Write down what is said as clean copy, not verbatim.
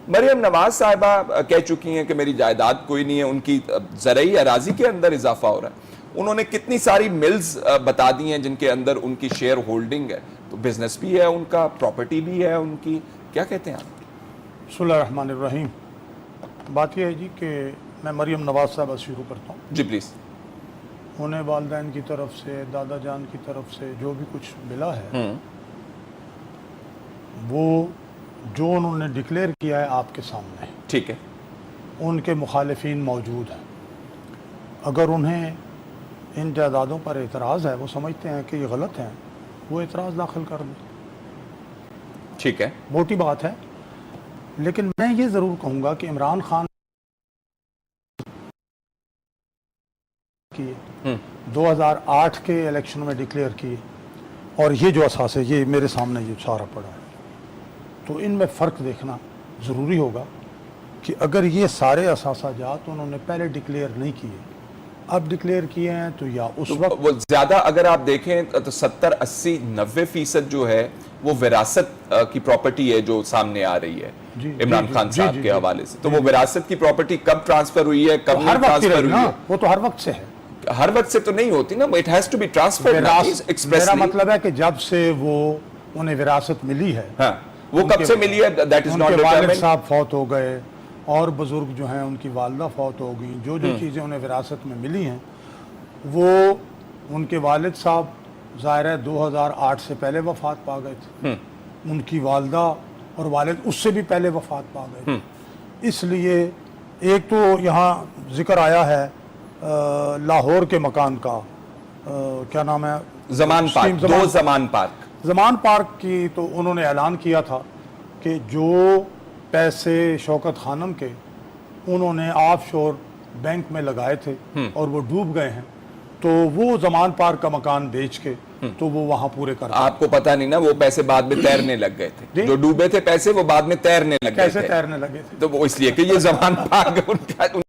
مریم نواز صاحبہ کہہ چکی ہیں کہ میری جائیداد کوئی نہیں ہے، ان کی زرعی اراضی کے اندر اضافہ ہو رہا ہے. انہوں نے کتنی ساری ملز بتا دی ہیں جن کے اندر ان کی شیئر ہولڈنگ ہے، تو بزنس بھی ہے ان کا، پراپرٹی بھی ہے ان کی. کیا کہتے ہیں آپ؟ بسم اللہ الرحمن الرحیم. بات یہ ہے جی کہ میں مریم نواز صاحبہ شروع کرتا ہوں. جی پلیز. انہیں والدین کی طرف سے، دادا جان کی طرف سے جو بھی کچھ ملا ہے وہ جو انہوں نے ڈکلیئر کیا ہے آپ کے سامنے. ٹھیک ہے. ان کے مخالفین موجود ہیں. اگر انہیں ان جائیدادوں پر اعتراض ہے، وہ سمجھتے ہیں کہ یہ غلط ہیں، وہ اعتراض داخل کر دیں. ٹھیک ہے. موٹی بات ہے. لیکن میں یہ ضرور کہوں گا کہ عمران خان کی 2008 کے الیکشن میں ڈکلیئر کی اور یہ جو اساس ہے یہ میرے سامنے یہ سارا پڑا ہے، تو ان میں فرق دیکھنا ضروری ہوگا کہ اگر یہ سارے اثاثات انہوں نے پہلے ڈکلیئر نہیں کیے، اب ڈکلیئر کیے ہیں، تو یا اس وقت وہ زیادہ اگر آپ دیکھیں تو 70-80-90% جو ہے وہ وراثت کی پراپرٹی ہے جو سامنے آ رہی ہے عمران خان صاحب کے حوالے سے. تو وہ وراثت کی پراپرٹی کب ٹرانسفر ہوئی ہے، کب نہیں ٹرانسفر ہوئی ہے، وہ تو ہر وقت سے ہے. ہر وقت سے تو نہیں ہوتی نا. It has to be transferred. میرا مطلب ہے کہ جب سے وہ انہیں وراثت ملی ہے، ہاں وہ کب سے ملی ہے that is ان not کے والد determined. صاحب فوت ہو گئے اور بزرگ جو ہیں ان کی والدہ فوت ہو گئی، جو چیزیں انہیں وراثت میں ملی ہیں وہ ان کے والد صاحب ظاہر ہے 2008 سے پہلے وفات پا گئے تھے، ان کی والدہ اور والد اس سے بھی پہلے وفات پا گئے. اس لیے ایک تو یہاں ذکر آیا ہے لاہور کے مکان کا، کیا نام ہے، زمان پارک، دو زمان پارک. زمان پارک کی تو انہوں نے اعلان کیا تھا کہ جو پیسے شوکت خانم کے انہوں نے آف شور بینک میں لگائے تھے اور وہ ڈوب گئے ہیں، تو وہ زمان پارک کا مکان بیچ کے تو وہ وہاں پورے کر. آپ کو پتہ نہیں نا وہ پیسے بعد میں تیرنے لگ گئے تھے، جو ڈوبے تھے پیسے وہ بعد میں تیرنے لگ گئے تھے. کیسے تیرنے لگے تھے؟ تو وہ اس لیے کہ یہ زمان پارک